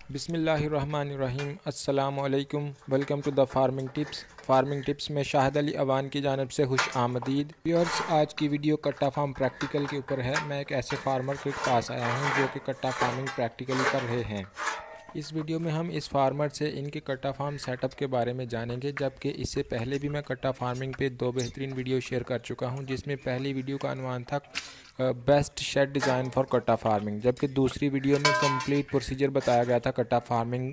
बिस्मिल्लाहिर्रहमानिर्रहीम अस्सलामुअलैकुम। Welcome to the farming tips में शाहिद अली अवान की जानिब से खुश आमदीद व्यूअर्स। आज की वीडियो कट्टा फार्म प्रैक्टिकल के ऊपर है। मैं एक ऐसे फार्मर के पास आया हूं जो कि कट्टा फार्मिंग प्रैक्टिकली कर रहे हैं। इस वीडियो में हम इस फार्मर से इनके कट्टा फार्म सेटअप के बारे में जानेंगे, जबकि इससे पहले भी मैं कट्टा फार्मिंग पे 2 बेहतरीन वीडियो शेयर कर चुका हूं, जिसमें पहली वीडियो का अनुमान था बेस्ट शेड डिज़ाइन फॉर कट्टा फार्मिंग, जबकि दूसरी वीडियो में कंप्लीट प्रोसीजर बताया गया था कट्टा फार्मिंग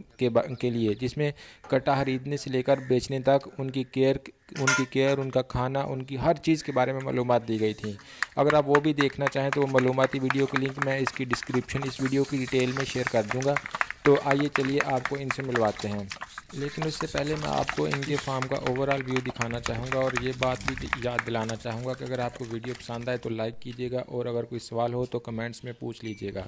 के लिए, जिसमें कट्टा खरीदने से लेकर बेचने तक उनकी केयर, उनका खाना, उनकी हर चीज़ के बारे में मालूमात दी गई थी। अगर आप वो भी देखना चाहें तो वो मालूमाती वीडियो की लिंक मैं इसकी डिस्क्रिप्शन इस वीडियो की डिटेल में शेयर कर दूँगा। तो आइए चलिए आपको इनसे मिलवाते हैं, लेकिन उससे पहले मैं आपको इनके फार्म का ओवरऑल व्यू दिखाना चाहूँगा और ये बात भी याद दिलाना चाहूँगा कि अगर आपको वीडियो पसंद आए तो लाइक कीजिएगा और अगर कोई सवाल हो तो कमेंट्स में पूछ लीजिएगा।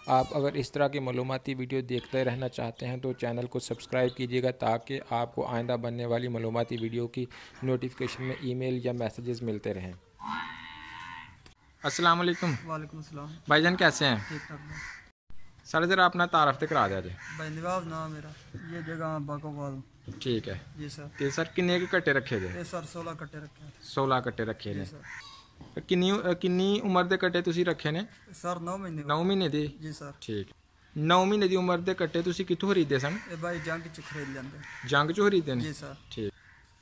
आप अगर इस तरह की मालूमाती वीडियो देखते रहना चाहते हैं तो चैनल को सब्सक्राइब कीजिएगा, ताकि आपको आइंदा बनने वाली मालूमाती वीडियो की नोटिफिकेशन में ईमेल या मैसेजेस मिलते रहें। अस्सलाम वालेकुम। वालेकुम सलाम। भाईजान कैसे हैं? ठीक ठाक। सर ज़रा अपना तारफ़ तो करा दिया जी। भाई नवाब नाम मेरा, ये जगह बाकोवाल। ठीक है जी सर। तो सर किन्ने के कट्टे रखे जे? ये सर 16 कट्टे रखे हैं। 16 कट्टे रखे जी ने। सर। किन्नी उम्र के कट्टे तुसी रखे ने? सर 9 महीने। 9 महीने दी? जी सर। ठीक। 9 महीने दी उम्र के कट्टे तुसी कित्थों खरीदे सन? ये भाई जंग च खरीद लेंगे। जंग चों खरीदे ने? जी सर। ठीक।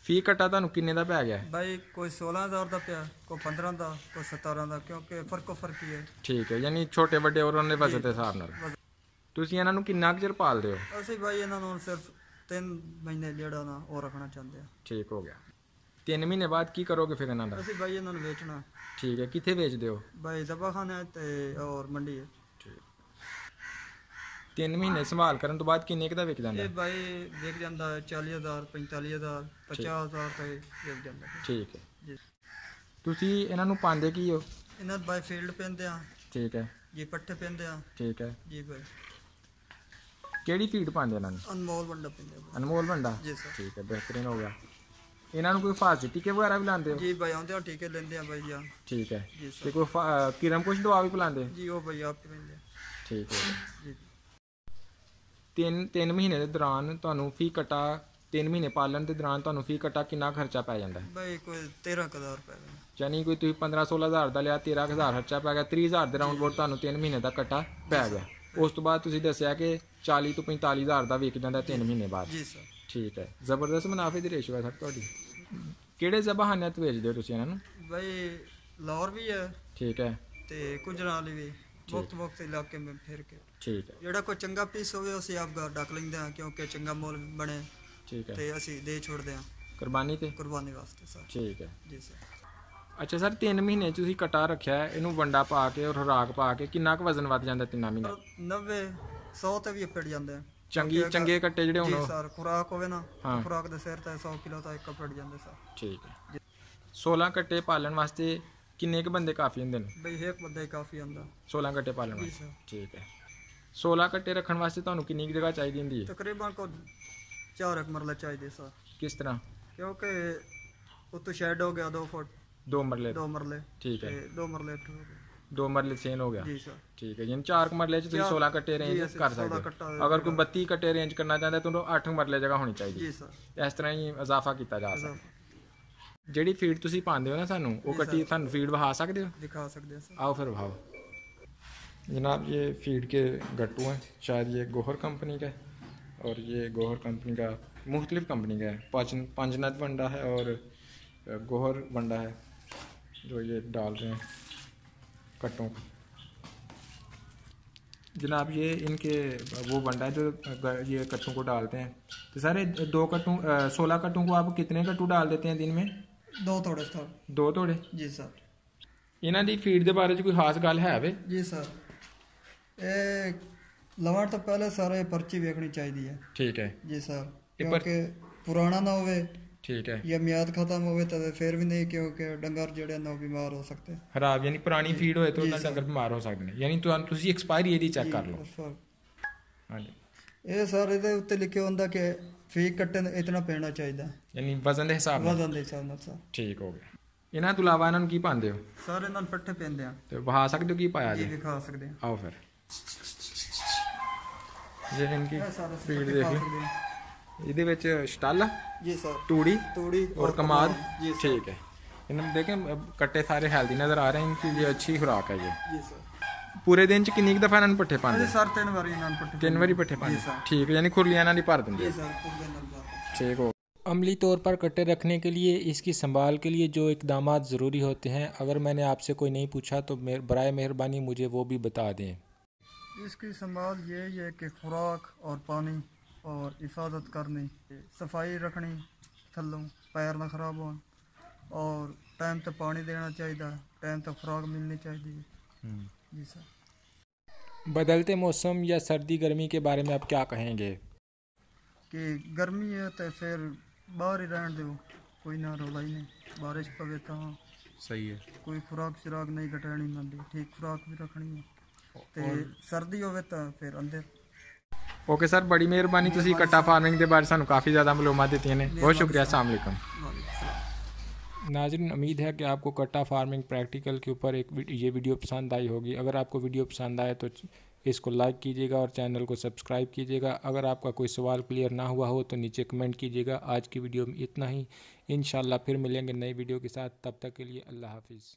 फी कट्टा तुहानू किन्ने दा पै गया? भाई कोई 16,000 का पिया, कोई 15 का, कोई 17 का, क्योंकि फर्क ही है। ठीक है, यानी छोटे बड़े और उन्होंने वजन के हिसाब नाल। ਤੁਸੀਂ ਇਹਨਾਂ ਨੂੰ ਕਿੰਨਾ ਕੁ ਚਿਰ ਪਾਲਦੇ ਹੋ? ਅਸੀਂ ਭਾਈ ਇਹਨਾਂ ਨੂੰ ਸਿਰਫ 3 ਮਹੀਨੇ ਜਿਹੜਾ ਨਾ ਉਹ ਰੱਖਣਾ ਚਾਹੁੰਦੇ ਆ। ਠੀਕ ਹੋ ਗਿਆ। 3 ਮਹੀਨੇ ਬਾਅਦ ਕੀ ਕਰੋਗੇ ਫਿਰ ਇਹਨਾਂ ਦਾ? ਅਸੀਂ ਭਾਈ ਇਹਨਾਂ ਨੂੰ ਵੇਚਣਾ। ਠੀਕ ਹੈ, ਕਿੱਥੇ ਵੇਚਦੇ ਹੋ? ਭਾਈ ਦਵਾਖਾਨੇ ਤੇ ਔਰ ਮੰਡੀ ਹੈ। ਠੀਕ। 3 ਮਹੀਨੇ ਸੰਭਾਲ ਕਰਨ ਤੋਂ ਬਾਅਦ ਕਿੰਨੇ ਕੁ ਦਾ ਵਿਕ ਜਾਂਦਾ? ਇਹ ਭਾਈ ਵਿਕ ਜਾਂਦਾ 40,000, 45,000, 50,000 ਤੱਕ ਵਿਕ ਜਾਂਦਾ। ਠੀਕ ਹੈ ਜੀ। ਤੁਸੀਂ ਇਹਨਾਂ ਨੂੰ ਪਾਉਂਦੇ ਕੀ ਹੋ? ਇਹਨਾਂ ਬਾਈ ਫੀਲਡ ਪੈਂਦੇ ਆ। ਠੀਕ ਹੈ ਜੀ, ਪੱਠੇ ਪੈਂਦੇ ਆ। ਠੀਕ ਹੈ ਜੀ ਭਾਈ। ਕਿਹੜੀ ਫੀਡ ਪਾਉਂਦੇ ਇਹਨਾਂ ਨੂੰ? ਅਨਮੋਲ ਵੰਡਾ ਪੈਂਦੇ ਆ। ਅਨਮੋਲ ਵੰਡਾ? ਜੀ ਸਰ। ਠੀਕ ਹੈ, ਬਿਹਤਰੀਨ ਹੋ ਗਿਆ। ਇਹਨਾਂ ਨੂੰ ਕੋਈ ਫਾਸੀ ਟੀਕੇ ਵਗੈਰਾ ਵੀ ਲਾਉਂਦੇ ਹੋ? ਜੀ ਭਾਈ, ਆਉਂਦੇ ਆ ਟੀਕੇ ਲੈਂਦੇ ਆ ਭਾਈ ਆ। ਠੀਕ ਹੈ। ਜੀ ਸਰ। ਤੇ ਕੋਈ ਕਿਰਮ ਕੁਛ ਦਵਾ ਵੀ ਪਿਲਾਉਂਦੇ? ਜੀ ਉਹ ਭਾਈ ਆਪ ਪੈਂਦੇ ਆ। ਠੀਕ ਹੈ ਜੀ। 3 ਮਹੀਨੇ ਦੇ ਦੌਰਾਨ ਤੁਹਾਨੂੰ ਫੀ ਕਟਾ 3 ਮਹੀਨੇ ਪਾਲਣ ਦੇ ਦੌਰਾਨ ਤੁਹਾਨੂੰ ਫੀ ਕਟਾ ਕਿੰਨਾ ਖਰਚਾ ਪੈ ਜਾਂਦਾ ਹੈ? ਭਾਈ ਕੋਈ 13,000 ਰੁਪਏ ਦਾ। ਯਾਨੀ ਕੋਈ ਤੁਸੀਂ 15-16 ਹਜ਼ਾਰ ਦਾ ਲਿਆ, 13,000 ਖਰਚਾ ਪੈ ਗਿਆ, 30,000 ਦੇ ਰਾਉਂਡ ਬੋਰਡ ਤੁਹਾਨੂੰ 3 ਮਹੀਨੇ ਦਾ ਕਟਾ ਪੈ ਗਿਆ। ਉਸ ਤੋਂ ਬਾਅਦ ਤੁਸੀਂ ਦੱਸਿਆ ਕਿ 40 ਤੋਂ 45,000 ਦਾ ਵਿਕ ਜਾਂਦਾ 3 ਮਹੀਨੇ ਬਾਅਦ। ਜੀ ਸਰ। ਠੀਕ ਹੈ, ਜ਼ਬਰਦਸਤ ਮੁਨਾਫੇ ਦੀ ਰੇਸ਼ੋ ਹੈ ਸਰ ਤੁਹਾਡੀ। ਕਿਹੜੇ ਜ਼ਬਾਨਾਂ ਤੇ ਵੇਚਦੇ ਹੋ ਤੁਸੀਂ ਇਹਨਾਂ ਨੂੰ? ਭਾਈ ਲਾਹੌਰ ਵੀ ਹੈ। ਠੀਕ ਹੈ। ਤੇ ਕੁਝ ਨਾਲ ਵੀ ਵਕਤ ਇਲਾਕੇ में ਫਿਰ ਕੇ। ਠੀਕ ਹੈ। ਜਿਹੜਾ ਕੋਈ ਚੰਗਾ ਪੀਸ ਹੋਵੇ ਅਸੀਂ ਆਪ ਡੱਕ ਲੈਂਦੇ ਆ, ਕਿਉਂਕਿ ਚੰਗਾ ਮੋਲ ਬਣੇ। ਠੀਕ ਹੈ। ਤੇ ਅਸੀਂ ਦੇ ਛੋੜਦੇ ਆ ਕੁਰਬਾਨੀ ਤੇ? ਕੁਰਬਾਨੀ ਵਾਸਤੇ ਸਰ। ਠੀਕ ਹੈ। ਜੀ ਸਰ। ਅੱਛਾ ਸਰ, 3 ਮਹੀਨੇ ਤੁਸੀਂ ਕਟਾ ਰੱਖਿਆ ਹੈ, ਇਹਨੂੰ ਵੰਡਾ ਪਾ ਕੇ ਔਰ ਖੁਰਾਕ ਪਾ ਕੇ ਕਿੰਨਾ ਕੁ ਵਜ਼ਨ ਵੱਧ ਜਾਂਦਾ 3 ਮਹੀਨੇ? 90 100 ਤੇ ਵੀ ਪੜ ਜਾਂਦੇ ਆ। ਚੰਗੇ ਕੱਟੇ ਜਿਹੜੇ ਜੀ ਹੁਣ? ਸਰ, ਖੁਰਾਕ ਹੋਵੇ ਨਾ, ਹਾਂ। ਖੁਰਾਕ ਦੇ ਸਿਰ ਤੇ 100 ਕਿਲੋ ਤੱਕ ਪੜ ਜਾਂਦੇ ਸਰ। ਠੀਕ ਹੈ। 16 ਕੱਟੇ ਪਾਲਣ ਵਾਸਤੇ ਕਿੰਨੇ ਕੁ ਬੰਦੇ ਕਾਫੀ ਹੁੰਦੇ ਨੇ? ਬਈ ਇੱਕ ਬੰਦਾ ਹੀ ਕਾਫੀ ਹੁੰਦਾ 16 ਕੱਟੇ ਪਾਲਣ ਜੀ ਵਾਸਤੇ? ਸਰ। ਠੀਕ ਹੈ। 16 ਕੱਟੇ ਰੱਖਣ ਵਾਸਤੇ ਤੁਹਾਨੂੰ ਕਿੰਨੀ ਕੁ ਜਗ੍ਹਾ ਚਾਹੀਦੀ ਹੁੰਦੀ ਹੈ? ਤਕਰੀਬਨ ਕੋ 4 ਮਰਲੇ ਚਾਹੀਦੇ ਸਰ। ਕਿਸ ਤਰ੍ਹਾਂ? ਕਿਉਂਕਿ ਉੱਤੋਂ ਸ਼ੈਡ ਹੋ ਗਿਆ 2 ਫੁੱਟ। 2 ਮਰਲੇ? 2 ਮਰਲੇ। ਠੀਕ ਹੈ। 2 ਮਰਲੇ ਹੋ ਗਏ। 2 ਮਰਲੇ ਸੇਨ ਹੋ ਗਿਆ? ਜੀ ਸਰ। ਠੀਕ ਹੈ, ਯਾਨੀ 4 ਮਰਲੇ ਚ ਤੁਸੀਂ 16 ਕੱਟੇ ਰੇਂਜ ਕਰ ਸਕਦੇ ਹੋ। ਅਗਰ ਕੋਈ 32 ਕੱਟੇ ਰੇਂਜ ਕਰਨਾ ਚਾਹੁੰਦਾ ਤਾਂ ਉਹਨੂੰ 8 ਮਰਲੇ ਜਗ੍ਹਾ ਹੋਣੀ ਚਾਹੀਦੀ। ਜੀ ਸਰ। ਇਸ ਤਰ੍ਹਾਂ ਹੀ ਇਜ਼ਾਫਾ ਕੀਤਾ ਜਾ ਸਕਦਾ। ਜਿਹੜੀ ਫੀਡ ਤੁਸੀਂ ਪਾਉਂਦੇ ਹੋ ਨਾ ਸਾਨੂੰ, ਉਹ ਕੱਟੀ ਤੁਹਾਨੂੰ ਫੀਡ ਵਹਾ ਸਕਦੇ ਹੋ? दिखा सकते हैं सर। आओ फिर भाव। जनाब ये फीड के गट्टू हैं, शायद ये गोहर कंपनी का है और ये गोहर कंपनी का मुख्तलिफ कंपनी का है। पंजनत वंडा है और गोहर वंडा है जो ये डाल रहे हैं कट्टों को। जनाब ये इनके वो वंडा है जो ये कट्टों को डालते हैं। तो सारे 16 कट्टों को आप कितने कट्टू डाल देते हैं दिन में? 2 थोड़े सर। 2 थोड़े? जी सर। ਇਹਨਾਂ ਦੀ ਫੀਡ ਦੇ ਬਾਰੇ 'ਚ ਕੋਈ ਖਾਸ ਗੱਲ ਹੈ ਵੇ? ਜੀ ਸਰ, ਇਹ ਲਵਾਉਣ ਤੋਂ ਪਹਿਲੇ ਸਾਰੇ ਪਰਚੀ ਵੇਖਣੀ ਚਾਹੀਦੀ ਹੈ। ਠੀਕ ਹੈ ਜੀ ਸਰ, ਇਹ ਕਿਉਂਕਿ ਪੁਰਾਣਾ ਨਾ ਹੋਵੇ। ਠੀਕ ਹੈ। ਜਾਂ ਮਿਆਦ ਖਤਮ ਹੋਵੇ ਤਾਂ ਫਿਰ ਵੀ ਨਹੀਂ, ਕਿਉਂਕਿ ਡੰਗਰ ਜਿਹੜੇ ਨੇ ਉਹ ਬਿਮਾਰ ਹੋ ਸਕਦੇ। ਖਰਾਬ ਯਾਨੀ ਪੁਰਾਣੀ ਫੀਡ ਹੋਏ ਤਾਂ ਉਹਨਾਂ ਡੰਗਰ ਬਿਮਾਰ ਹੋ ਸਕਦੇ ਨੇ, ਯਾਨੀ ਤੁਸੀਂ ਐਕਸਪਾਇਰੀ ਇਹਦੀ ਚੈੱਕ ਕਰ ਲਓ। ਹਾਂਜੀ। ਇਹ ਸਰ ਇਹਦੇ ਉੱਤੇ ਲਿਖਿਆ ਹੁੰਦਾ ਕਿ ਫੀਡ ਕੱਟੇ ਇਤਨਾ ਪੈਣਾ ਚਾਹੀਦਾ, ਯਾਨੀ ਵਜ਼ਨ ਦੇ ਹਿਸਾਬ ਨਾਲ? ਵਜ਼ਨ ਦੇ ਹਿਸਾਬ ਨਾਲ ਸਰ। ਠੀਕ ਹੋ ਗਿਆ। ਇਹਨਾਂ ਤੋਂ ਇਲਾਵਾ ਇਹਨਾਂ ਨੂੰ ਕੀ ਪਾਉਂਦੇ ਹੋ? ਸਰ ਇਹਨਾਂ ਨੂੰ ਪੱਠੇ ਪੈਂਦੇ ਆ। ਤੇ ਵਹਾ ਸਕਦੇ ਹੋ ਕੀ ਪਾਇਆ ਜੀ? ਜੀ ਦਿਖਾ ਸਕਦੇ ਆ। ਆਓ ਫਿਰ। ये इनकी ਇਹ ਸਾਰੇ ਫੀਡ ਪੱਠੇ ਦੇਖ ਪਾ ਲਓ ਸਕਦੇ ਹਾਂ। ਇਹਦੇ ਵਿੱਚ ਸਟਲ ਜੀ ਸਰ तूड़ी तूड़ी और कमाद जी सर ठीक है। इनमें देखें कट्टे सारे हेल्दी नज़र आ रहे हैं, इनकी ये अच्छी खुराक है। ये जी सर पूरे दिन च किन्नी दफ़ा इन्होंने पट्ठे पाते ਅਜੇ ਸਰ 3 ਵਾਰੀ ਇਹਨਾਂ ਨੂੰ ਪੱਠੇ 3 ਵਾਰੀ ਪੱਠੇ ਪਾਉਂਦੇ जी सर। ठीक है, यानी खुरलियाँ नहीं भर देंगे। ਜੀ ਸਰ ਪੂਰੇ ਨਾਲ ਜਾ ठीक हो। अमली तौर पर कट्टे रखने के लिए इसकी संभाल के लिए जो इकदाम ज़रूरी होते हैं, अगर मैंने आपसे कोई नहीं पूछा तो बराए मेहरबानी मुझे वो भी बता दें। इसकी संभाल ये है कि खुराक और पानी और हिफाजत करनी, सफाई रखनी, थल्लों पैर ना खराब हो, और टाइम तो पानी देना चाहिए, टाइम तो खुराक मिलनी चाहिए। जी सर। बदलते मौसम या सर्दी गर्मी के बारे में आप क्या कहेंगे? कि गर्मी है तो फिर बाहर ही रहने दो, कोई ना रौला ही नहीं, बारिश पवे तो सही है। कोई खुराक शुराक नहीं घटानी मंदी, ठीक खुराक भी रखनी है। ਤੇ ਸਰਦੀ ਹੋਵੇ ਤਾਂ ਫਿਰ ਅੰਦਰ। ओके सर, बड़ी मेहरबानी, ਤੁਸੀਂ कट्टा फार्मिंग के बारे ਸਾਨੂੰ काफ़ी ज़्यादा मालूमात दी ने, बहुत शुक्रिया। अस्सलाम वालेकुम। नाज़रीन, उम्मीद है कि आपको कट्टा फार्मिंग प्रैक्टिकल के ऊपर ये वीडियो पसंद आई होगी। अगर आपको वीडियो पसंद आए तो इसको लाइक कीजिएगा और चैनल को सब्सक्राइब कीजिएगा। अगर आपका कोई सवाल क्लियर ना हुआ हो तो नीचे कमेंट कीजिएगा। आज की वीडियो में इतना ही, इंशाल्लाह फिर मिलेंगे नई वीडियो के साथ। तब तक के लिए अल्लाह हाफिज़।